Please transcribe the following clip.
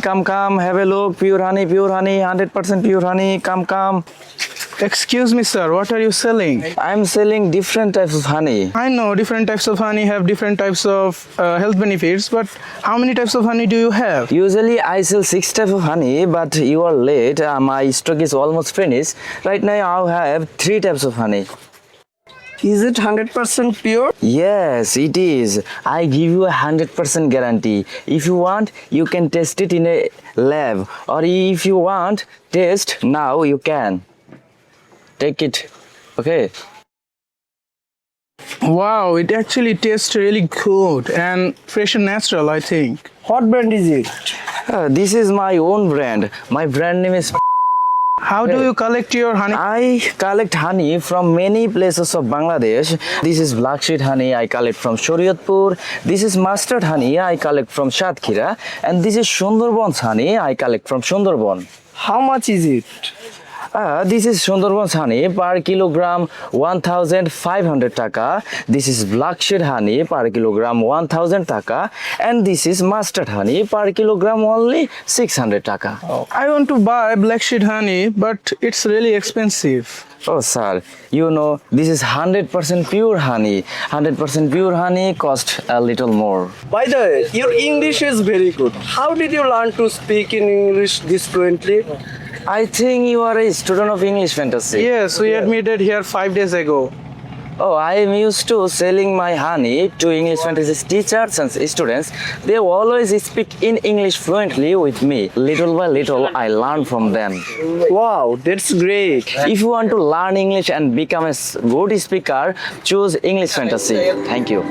Come, have a look. Pure honey, 100% pure honey. Come. Excuse me, sir, what are you selling? I'm selling different types of honey. I know different types of honey have different types of health benefits, but how many types of honey do you have? Usually I sell 6 types of honey, but you are late. My stock is almost finished. Right now I have 3 types of honey. Is it 100% pure? Yes, it is. I give you a 100% guarantee. If you want, you can test it in a lab, or if you want taste now, you can take it. Okay. Wow, it actually tastes really good and fresh and natural, I think. What brand is it? This is my own brand. My brand name is. How do you collect your honey? I collect honey from many places of Bangladesh. This is black seed honey I collect from Shariatpur. This is mustard honey I collect from Satkhira. And this is Sundarban's honey I collect from Sundarban. How much is it? This is Sundarban's honey per kilogram 1,500 taka. This is black seed honey per kilogram 1,000 taka. And this is mustard honey per kilogram only 600 taka. I want to buy black seed honey, but it's really expensive. Oh, sir, you know, this is 100% pure honey. 100% pure honey cost a little more. By the way, your English is very good. How did you learn to speak in English this fluently? I think you are a student of English fantasy. Yes, we admitted here 5 days ago. Oh, I am used to selling my honey to English fantasy teachers and students. They always speak in English fluently with me. Little by little, I learn from them. Wow, that's great. If you want to learn English and become a good speaker, choose English fantasy. Thank you.